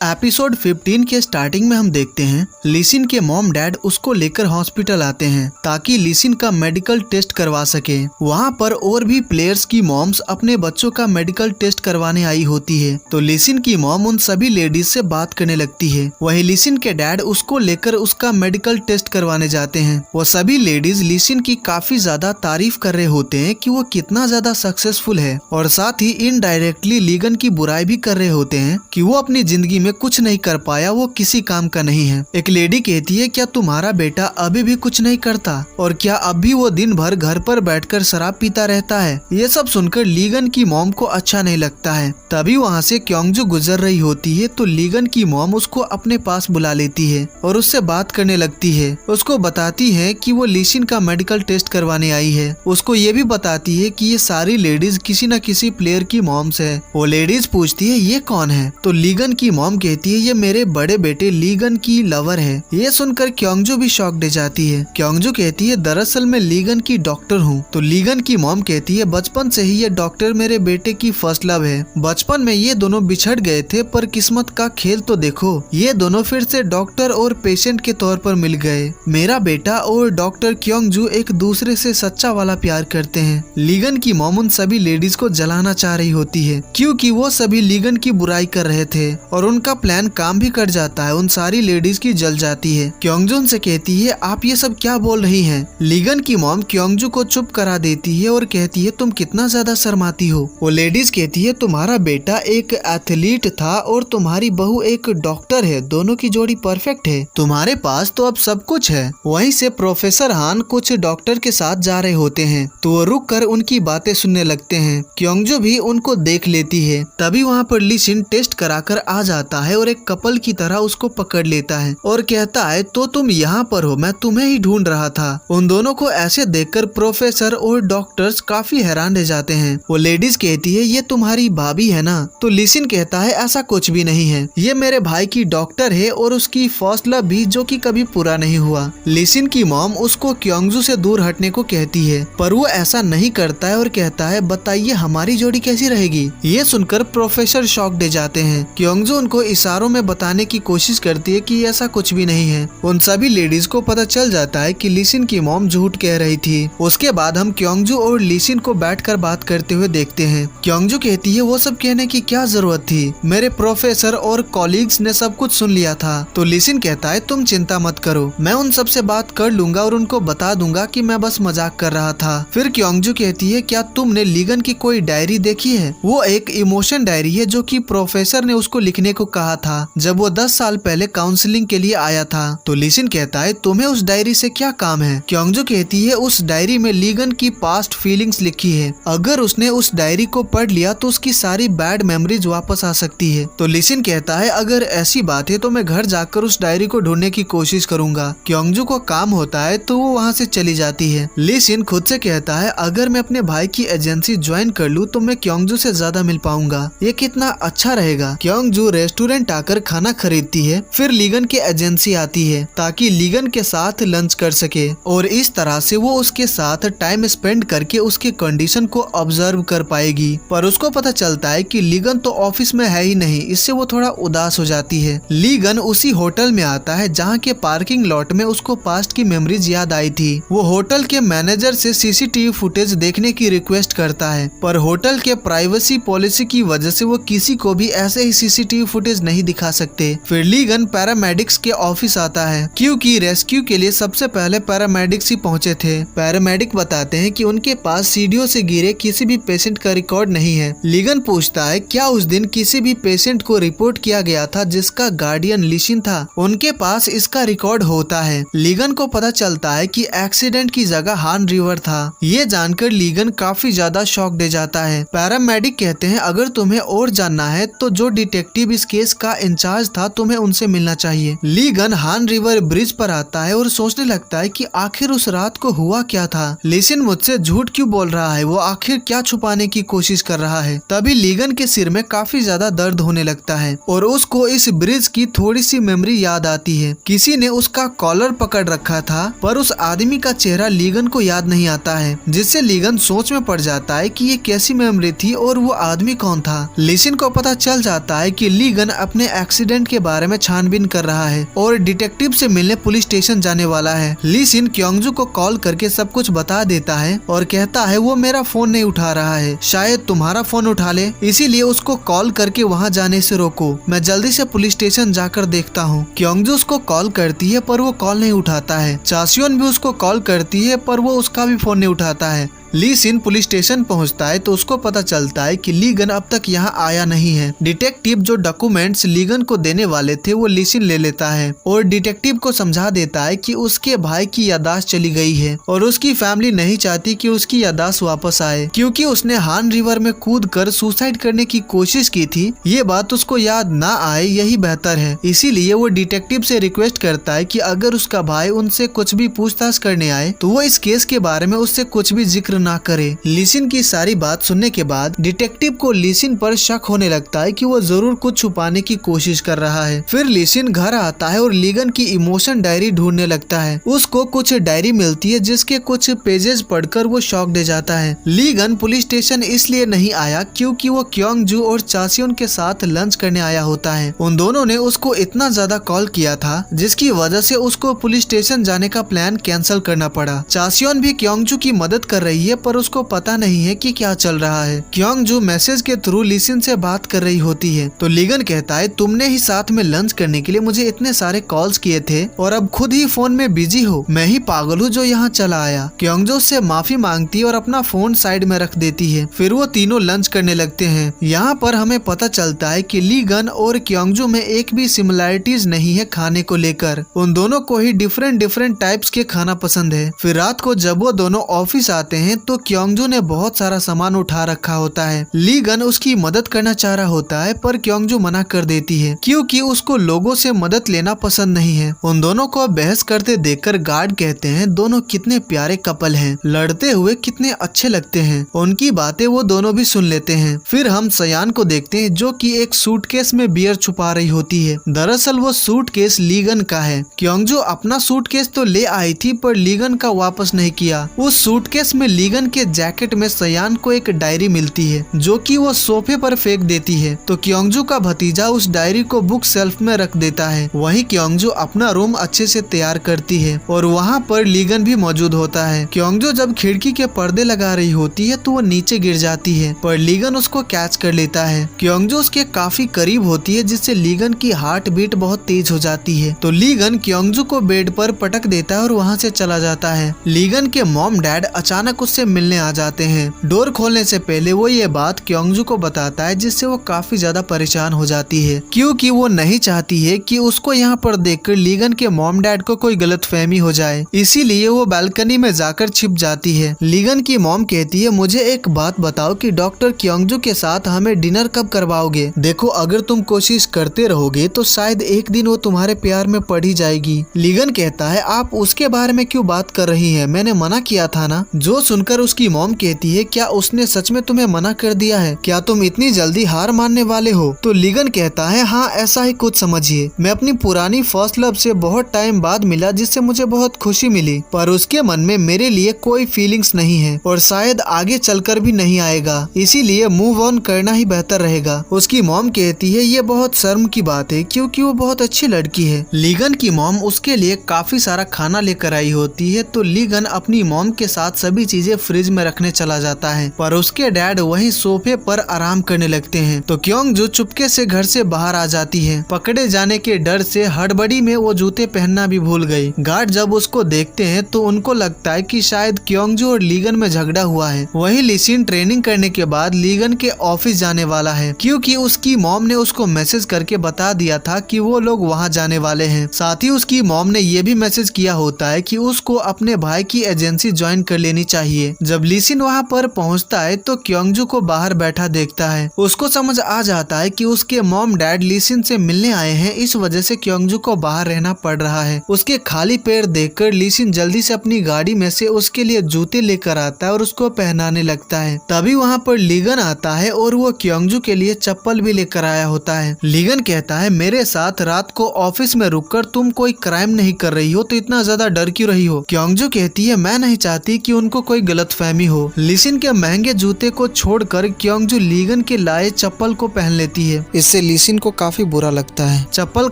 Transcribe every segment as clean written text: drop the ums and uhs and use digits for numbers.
Episode 15 के starting में हम देखते हैं लिसिन के मॉम डैड उसको लेकर हॉस्पिटल आते हैं ताकि लिसिन का मेडिकल टेस्ट करवा सके। वहाँ पर और भी प्लेयर्स की मॉम्स अपने बच्चों का मेडिकल टेस्ट करवाने आई होती है, तो लिसिन की मॉम उन सभी लेडीज से बात करने लगती है। वही लिसिन के डैड उसको लेकर उसका मेडिकल टेस्ट करवाने जाते हैं। वो सभी लेडीज लिसिन की काफी ज्यादा तारीफ कर रहे होते हैं कि वो कितना ज्यादा सक्सेसफुल है, और साथ ही इनडायरेक्टली लीगन की बुराई भी कर रहे होते हैं कि वो अपनी जिंदगी में कुछ नहीं कर पाया, वो किसी काम का नहीं है। एक लेडी कहती है, क्या तुम्हारा बेटा अभी भी कुछ नहीं करता, और क्या अब भी वो दिन भर घर पर बैठकर शराब पीता रहता है। ये सब सुनकर लीगन की मॉम को अच्छा नहीं लगता है। तभी वहाँ से क्योंगजू गुजर रही होती है, तो लीगन की मॉम उसको अपने पास बुला लेती है और उससे बात करने लगती है। उसको बताती है कि वो लिसिन का मेडिकल टेस्ट करवाने आई है। उसको ये भी बताती है कि ये सारी लेडीज किसी न किसी प्लेयर की मॉम्स है। वो लेडीज पूछती है ये कौन है, तो लीगन की मॉम कहती है ये मेरे बड़े बेटे लीगन की लवर है। ये सुनकर क्योंगजू भी शॉक्ड हो जाती है। क्योंगजू कहती है दरअसल मैं लीगन की डॉक्टर हूँ। तो लीगन की मॉम कहती है बचपन से ही ये डॉक्टर मेरे बेटे की फर्स्ट लव है। बचपन में ये दोनों बिछड़ गए थे, पर किस्मत का खेल तो देखो, ये दोनों फिर से डॉक्टर और पेशेंट के तौर पर मिल गए। मेरा बेटा और डॉक्टर क्योंगजू एक दूसरे से सच्चा वाला प्यार करते हैं। लीगन की मॉम उन सभी लेडीज को जलाना चाह रही होती है, क्योंकि वो सभी लीगन की बुराई कर रहे थे और उनका प्लान काम भी कर जाता है। उन सारी लेडीज की जल जाती है। क्योंगजू से कहती है आप ये सब क्या बोल रही हैं। लीगन की मॉम क्योंगजू को चुप करा देती है और कहती है तुम कितना ज्यादा शर्माती हो। वो लेडीज कहती है तुम्हारा बेटा एक एथलीट था और तुम्हारी बहू एक डॉक्टर है, दोनों की जोड़ी परफेक्ट है। तुम्हारे पास तो अब सब कुछ है। वहीं से प्रोफेसर हान कुछ डॉक्टर के साथ जा रहे होते हैं, तो वो रुक कर उनकी बातें सुनने लगते हैं। क्योंगजू भी उनको देख लेती है। तभी वहाँ पर लिसिन टेस्ट कराकर आ जाता है और एक कपल की तरह उसको पकड़ लेता है और कहता है तो तुम यहाँ पर हो, मैं तुम्हें ही ढूंढ रहा था। उन दोनों को ऐसे देखकर प्रोफेसर और डॉक्टर्स काफी हैरान रह जाते हैं। वो लेडीज कहती है ये तुम्हारी भाभी है ना। तो लिसिन कहता है ऐसा कुछ भी नहीं है, ये मेरे भाई की डॉक्टर है और उसकी फर्स्ट लव भी, जो कि कभी पूरा नहीं हुआ। लिसिन की मॉम उसको क्योंगजू से दूर हटने को कहती है, पर वो ऐसा नहीं करता है और कहता है बताइए हमारी जोड़ी कैसी रहेगी। ये सुनकर प्रोफेसर शॉक्ड हो जाते हैं। क्योंगजू उनको इशारों में बताने की कोशिश करती है कि ऐसा कुछ भी नहीं है। उन सभी लेडीज को पता चल जाता है कि लिसिन की मॉम झूठ कह रही थी। उसके बाद हम क्योंगजू और लिसिन को बैठकर बात करते हुए देखते हैं। क्योंगजू कहती है वो सब कहने की क्या जरूरत थी, मेरे प्रोफेसर और कॉलीग्स ने सब कुछ सुन लिया था। तो लिसिन कहता है तुम चिंता मत करो, मैं उन सब से बात कर लूंगा और उनको बता दूंगा कि मैं बस मजाक कर रहा था। फिर क्योंगजू कहती है क्या तुमने लीगन की कोई डायरी देखी है। वो एक इमोशन डायरी है जो कि प्रोफेसर ने उसको लिखने को कहा था जब वो 10 साल पहले काउंसलिंग के लिए आया था। तो लिसिन कहता है तुम्हें उस डायरी से क्या काम है। क्योंगजू कहती है उस डायरी में लीगन की पास्ट फीलिंग्स लिखी है, अगर उसने उस डायरी को पढ़ लिया तो उसकी सारी बैड मेमोरीज वापस आ सकती है। तो लिसिन कहता है अगर ऐसी बात है तो मैं घर जाकर उस डायरी को ढूंढने की कोशिश करूंगा। क्योंगजू को काम होता है तो वो वहाँ से चली जाती है। लिसिन खुद से कहता है अगर मैं अपने भाई की एजेंसी ज्वाइन कर लूँ तो मैं क्योंगजू से ज्यादा मिल पाऊंगा, ये कितना अच्छा रहेगा। क्योंगजू रेस्टोरेंट आकर खाना खरीदती है। फिर लीगन की एजेंसी आती है ताकि लीगन के साथ लंच कर सके, और इस तरह से वो उसके साथ टाइम स्पेंड करके उसके कंडीशन को ऑब्जर्व कर पाएगी। पर उसको पता चलता है कि लीगन तो ऑफिस में है ही नहीं, इससे वो थोड़ा उदास हो जाती है। लीगन उसी होटल में आता है जहाँ के पार्किंग लॉट में उसको पास्ट की मेमोरीज याद आई थी। वो होटल के मैनेजर से सीसीटीवी फुटेज देखने की रिक्वेस्ट करता है, पर होटल के प्राइवेसी पॉलिसी की वजह से वो किसी को भी ऐसे ही सीसीटीवी फुटेज नहीं दिखा सकते। फिर लीगन पैरामेडिक्स के ऑफिस आता है, क्योंकि रेस्क्यू के लिए सबसे पहले पैरामेडिक्स ही पहुंचे थे। पैरामेडिक बताते हैं कि उनके पास सीढ़ियों से गिरे किसी भी पेशेंट का रिकॉर्ड नहीं है। लीगन पूछता है क्या उस दिन किसी भी पेशेंट को रिपोर्ट किया गया था जिसका गार्डियन लिसिन था। उनके पास इसका रिकॉर्ड होता है। लीगन को पता चलता है कि एक्सीडेंट की जगह हान रिवर था। ये जानकर लीगन काफी ज्यादा शॉक्ड हो जाता है। पैरामेडिक कहते हैं अगर तुम्हें और जानना है तो जो डिटेक्टिव इस केस का इंचार्ज था तुम्हें उनसे मिलना चाहिए। लीगन हान रिवर ब्रिज पर आता है और सोचने लगता है कि आखिर उस रात को हुआ क्या था। लिसिन मुझसे झूठ क्यों बोल रहा है, वो आखिर क्या छुपाने की कोशिश कर रहा है। तभी लीगन के सिर में काफी ज्यादा दर्द होने लगता है और उसको इस ब्रिज की थोड़ी सी मेमोरी याद आती है। किसी ने उसका कॉलर पकड़ रखा था, पर उस आदमी का चेहरा लीगन को याद नहीं आता है, जिससे लीगन सोच में पड़ जाता है कि ये कैसी मेमोरी थी और वो आदमी कौन था। लिसिन को पता चल जाता है कि लीगन लीगन अपने एक्सीडेंट के बारे में छानबीन कर रहा है और डिटेक्टिव से मिलने पुलिस स्टेशन जाने वाला है। ली सिन क्योंगजू को कॉल करके सब कुछ बता देता है और कहता है वो मेरा फोन नहीं उठा रहा है, शायद तुम्हारा फोन उठा ले, इसीलिए उसको कॉल करके वहाँ जाने से रोको। मैं जल्दी से पुलिस स्टेशन जाकर देखता हूँ। क्योंगजू उसको कॉल करती है पर वो कॉल नहीं उठाता है। चासियोन भी उसको कॉल करती है पर वो उसका भी फोन नहीं उठाता है। ली सिन पुलिस स्टेशन पहुंचता है तो उसको पता चलता है कि लीगन अब तक यहाँ आया नहीं है। डिटेक्टिव जो डॉक्यूमेंट्स लीगन को देने वाले थे वो ली सिन ले लेता है और डिटेक्टिव को समझा देता है कि उसके भाई की याददाश्त चली गई है और उसकी फैमिली नहीं चाहती कि उसकी याददाश्त वापस आए, क्योंकि उसने हान रिवर में कूद कर सुसाइड करने की कोशिश की थी। ये बात उसको याद ना आए यही बेहतर है। इसीलिए वो डिटेक्टिव से रिक्वेस्ट करता है कि अगर उसका भाई उनसे कुछ भी पूछताछ करने आए तो वो इस केस के बारे में उससे कुछ भी जिक्र ना करे। ली सिन की सारी बात सुनने के बाद डिटेक्टिव को ली सिन पर शक होने लगता है कि वो जरूर कुछ छुपाने की कोशिश कर रहा है। फिर ली सिन घर आता है और लीगन की इमोशन डायरी ढूंढने लगता है। उसको कुछ डायरी मिलती है जिसके कुछ पेजेस पढ़कर वो शॉक दे जाता है। लीगन पुलिस स्टेशन इसलिए नहीं आया क्योंकि वो क्योंगजू और चासियोन के साथ लंच करने आया होता है। उन दोनों ने उसको इतना ज्यादा कॉल किया था जिसकी वजह से उसको पुलिस स्टेशन जाने का प्लान कैंसिल करना पड़ा। चासियोन भी क्योंगजू की मदद कर रही है पर उसको पता नहीं है कि क्या चल रहा है। क्योंगजू मैसेज के थ्रू ली सिन से बात कर रही होती है तो लीगन कहता है तुमने ही साथ में लंच करने के लिए मुझे इतने सारे कॉल्स किए थे और अब खुद ही फोन में बिजी हो, मैं ही पागल हूँ जो यहाँ चला आया। क्योंगजू उससे माफी मांगती है और अपना फोन साइड में रख देती है। फिर वो तीनों लंच करने लगते हैं। यहाँ पर हमें पता चलता है कि लीगन और क्योंगजू में एक भी सिमिलैरिटीज नहीं है खाने को लेकर। उन दोनों को ही डिफरेंट टाइप्स के खाना पसंद है। फिर रात को जब वो दोनों ऑफिस आते हैं तो क्योंगजू ने बहुत सारा सामान उठा रखा होता है। लीगन उसकी मदद करना चाह रहा होता है पर क्योंगजू मना कर देती है क्योंकि उसको लोगों से मदद लेना पसंद नहीं है। उन दोनों को बहस करते देखकर गार्ड कहते हैं दोनों कितने प्यारे कपल हैं, लड़ते हुए कितने अच्छे लगते हैं। उनकी बातें वो दोनों भी सुन लेते हैं। फिर हम सयान को देखते हैं जो कि एक सूटकेस में बियर छुपा रही होती है। दरअसल वो सूटकेस लीगन का है। क्योंगजू अपना सूटकेस तो ले आई थी पर लीगन का वापस नहीं किया। उस सूटकेस में लीगन के जैकेट में सयान को एक डायरी मिलती है जो कि वो सोफे पर फेंक देती है तो क्योंगजू का भतीजा उस डायरी को बुक शेल्फ में रख देता है। वहीं क्योंगजू अपना रूम अच्छे से तैयार करती है और वहाँ पर लीगन भी मौजूद होता है। क्योंगजू जब खिड़की के पर्दे लगा रही होती है तो वो नीचे गिर जाती है पर लीगन उसको कैच कर लेता है। क्योंगजू उसके काफी करीब होती है जिससे लीगन की हार्ट बीट बहुत तेज हो जाती है तो लीगन क्योंगजू को बेड पर पटक देता है और वहाँ से चला जाता है। लीगन के मॉम डैड अचानक उससे मिलने आ जाते हैं। डोर खोलने से पहले वो ये बात क्योंगजू को बताता है जिससे वो काफी ज्यादा परेशान हो जाती है क्योंकि वो नहीं चाहती है कि उसको यहाँ पर देखकर लीगन के मॉम डैड को कोई गलतफहमी हो जाए, इसीलिए वो बालकनी में जाकर छिप जाती है। लीगन की मॉम कहती है मुझे एक बात बताओ कि डॉक्टर क्योंगजू के साथ हमें डिनर कब करवाओगे? देखो अगर तुम कोशिश करते रहोगे तो शायद एक दिन वो तुम्हारे प्यार में पड़ ही जाएगी। लीगन कहता है आप उसके बारे में क्यों बात कर रही है, मैंने मना किया था ना। जो सुनकर उसकी मॉम कहती है क्या उसने सच में तुम्हें मना कर दिया है? क्या तुम इतनी जल्दी हार मानने वाले हो? तो लीगन कहता है हाँ ऐसा ही कुछ समझिए। मैं अपनी पुरानी फर्स्ट लव से बहुत टाइम बाद मिला जिससे मुझे बहुत खुशी मिली पर उसके मन में मेरे लिए कोई फीलिंग्स नहीं है और शायद आगे चलकर भी नहीं आएगा, इसीलिए मूव ऑन करना ही बेहतर रहेगा। उसकी मॉम कहती है ये बहुत शर्म की बात है क्योंकि वो बहुत अच्छी लड़की है। लीगन की मॉम उसके लिए काफी सारा खाना लेकर आई होती है तो लीगन अपनी मॉम के साथ सभी चीजें फ्रिज में रखने चला जाता है पर उसके डैड वहीं सोफे पर आराम करने लगते हैं तो क्योंगजू चुपके से घर से बाहर आ जाती है। पकड़े जाने के डर से हड़बड़ी में वो जूते पहनना भी भूल गई। गार्ड जब उसको देखते हैं तो उनको लगता है कि शायद क्योंगजू और लीगन में झगड़ा हुआ है। वहीं ली सिन ट्रेनिंग करने के बाद लीगन के ऑफिस जाने वाला है क्योंकि उसकी मॉम ने उसको मैसेज करके बता दिया था कि वो लोग वहाँ जाने वाले हैं। साथ ही उसकी मॉम ने ये भी मैसेज किया होता है कि उसको अपने भाई की एजेंसी ज्वाइन कर लेनी चाहिए। जब ली सिन वहाँ पर पहुँचता है तो क्योंगजू को बाहर बैठा देखता है। उसको समझ आ जाता है कि उसके मॉम डैड ली सिन से मिलने आए हैं, इस वजह से क्योंगजू को बाहर रहना पड़ रहा है। उसके खाली पैर देखकर ली सिन जल्दी से अपनी गाड़ी में से उसके लिए जूते लेकर आता है और उसको पहनाने लगता है। तभी वहाँ पर लीगन आता है और वो क्योंगजू के लिए चप्पल भी लेकर आया होता है। लीगन कहता है मेरे साथ रात को ऑफिस में रुककर तुम कोई क्राइम नहीं कर रही हो तो इतना ज्यादा डर क्यों रही हो? क्योंगजू कहती है मैं नहीं चाहती कि उनको कोई गलतफहमी हो। लिसिन के महंगे जूते को छोड़कर क्योंगजू लीगन के लाए चप्पल को पहन लेती है। इससे लिसिन को काफी बुरा लगता है। चप्पल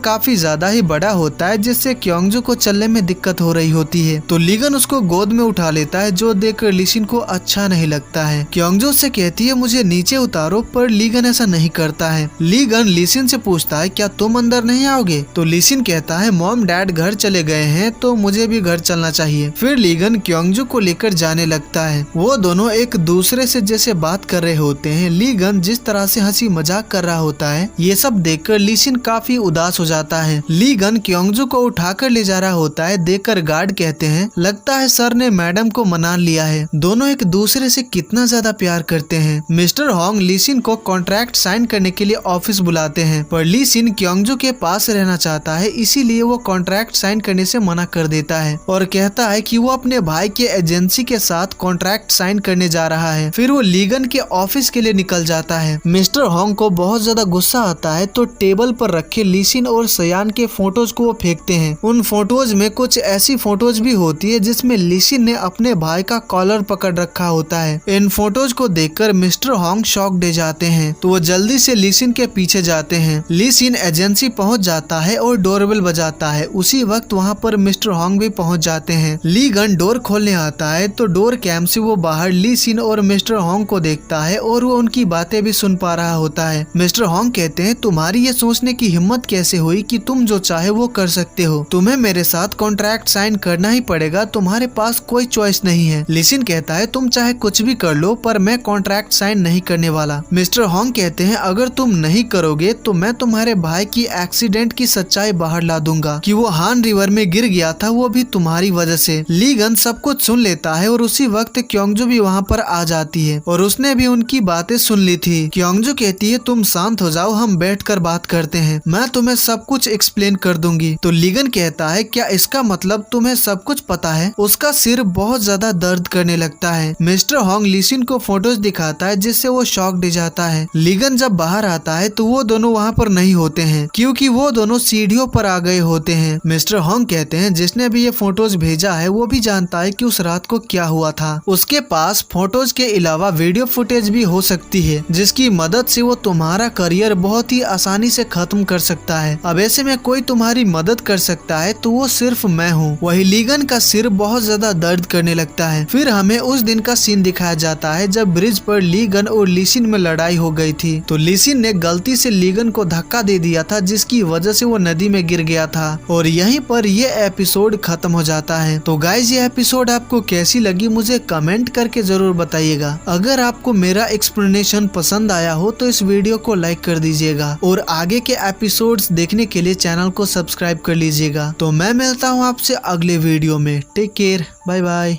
काफी ज्यादा ही बड़ा होता है जिससे क्योंगजू को चलने में दिक्कत हो रही होती है। तो लीगन उसको गोद में उठा लेता है जो देखकर लिसिन को अच्छा नहीं लगता है। क्योंगजू से कहती है मुझे नीचे उतारो, पर लीगन ऐसा नहीं करता है। लीगन लिसिन से पूछता है क्या तुम अंदर नहीं आओगे? तो लिसिन कहता है मॉम डैड घर चले गए हैं तो मुझे भी घर चलना चाहिए। फिर लीगन क्योंगजू को लेकर जाने लगता है। वो दोनों एक दूसरे से जैसे बात कर रहे होते हैं। लीगन जिस तरह से हंसी मजाक कर रहा होता है ये सब देखकर लिसिन काफी उदास हो जाता है। लीगन क्योंगजू को उठाकर ले जा रहा होता है। देखकर गार्ड कहते हैं लगता है सर ने मैडम को मना लिया है। दोनों एक दूसरे से कितना ज्यादा प्यार करते हैं। मिस्टर होंग लिसिन को कॉन्ट्रैक्ट साइन करने के लिए ऑफिस बुलाते हैं, पर लिसिन क्योंगजू के पास रहना चाहता है, इसीलिए वो कॉन्ट्रैक्ट साइन करने से मना कर देता है और कहता है कि वो अपने भाई के एजेंसी के साथ कॉन्ट्रैक्ट साइन करने जा रहा है। फिर वो लीगन के ऑफिस के लिए निकल जाता है। मिस्टर होंग को बहुत ज्यादा गुस्सा आता है तो टेबल पर रखे लिसिन और सयान के फोटोज को वो फेंकते हैं। उन फोटोज में कुछ ऐसी फोटोज भी होती है जिसमें लिसिन ने अपने भाई का कॉलर पकड़ रखा होता है। इन फोटोज को देखकर मिस्टर होंग शॉक्ड हो जाते हैं तो वो जल्दी से लिसिन के पीछे जाते हैं। लिसिन एजेंसी पहुंच जाता है और डोरबेल बजाता है। उसी वक्त वहां पर मिस्टर होंग भी पहुंच जाते हैं। लीगन डोर खोलने आता है तो डोर कैम से वो बाहर लिसिन और मिस्टर होंग को देखता है और वो उनकी बातें भी सुन पा रहा होता है। मिस्टर होंग कहते हैं तुम्हारी ये सोचने की हिम्मत कैसे हुई कि तुम जो चाहे वो कर सकते हो? तुम्हें मेरे साथ कॉन्ट्रैक्ट साइन करना ही पड़ेगा, तुम्हारे पास कोई चॉइस नहीं है। लिसिन कहता है तुम चाहे कुछ भी कर लो पर मैं कॉन्ट्रैक्ट साइन नहीं करने वाला। मिस्टर होंग कहते हैं अगर तुम नहीं करोगे तो मैं तुम्हारे भाई की एक्सीडेंट की सच्चाई बाहर ला दूंगा कि वो हान रिवर में गिर गया था, वो भी तुम्हारी वजह से। लीगन सब कुछ सुन लेता है और उसी वक्त क्योंगजू भी वहाँ पर आ जाती है और उसने भी उनकी बातें सुन ली थी। क्योंगजू कहती है तुम शांत हो जाओ, हम बैठकर बात करते हैं, मैं तुम्हें सब कुछ एक्सप्लेन कर दूंगी। तो लीगन कहता है क्या इसका मतलब तुम्हें सब कुछ पता है? उसका सिर बहुत ज्यादा दर्द करने लगता है। मिस्टर होंग लिसिन को फोटोज दिखाता है जिससे वो शॉक्ड हो जाता है। लीगन जब बाहर आता है तो वो दोनों वहाँ पर नहीं होते हैं क्योंकि वो दोनों सीढ़ियों पर आ गए होते हैं। मिस्टर होंग कहते हैं जिसने भी ये फोटोज भेजा है वो भी जानता है कि उस रात को क्या हुआ था। उसके पास फोटोज के अलावा वीडियो फुटेज भी हो सकती है जिसकी मदद से वो तुम्हारा करियर बहुत ही आसानी से खत्म कर सकता है। अब ऐसे में कोई तुम्हारी मदद कर सकता है तो वो सिर्फ मैं हूँ। वही लीगन का सिर बहुत ज्यादा दर्द करने लगता है। फिर हमें उस दिन का सीन दिखाया जाता है जब ब्रिज पर लीगन और लिसिन में लड़ाई हो गई थी। तो लिसिन ने गलती से लीगन को धक्का दे दिया था जिसकी वजह से वो नदी में गिर गया था और यहीं पर ये एपिसोड खत्म हो जाता है। तो गाइज ये एपिसोड आपको कैसी लगी मुझे कमेंट करके जरूर बताइएगा। अगर आपको मेरा एक्सप्लेनेशन पसंद आया हो तो इस वीडियो को लाइक कर दीजिएगा और आगे के एपिसोड्स देखने के लिए चैनल को सब्सक्राइब कर लीजिएगा। तो मैं मिलता हूँ आपसे अगले वीडियो में। Take care, bye bye.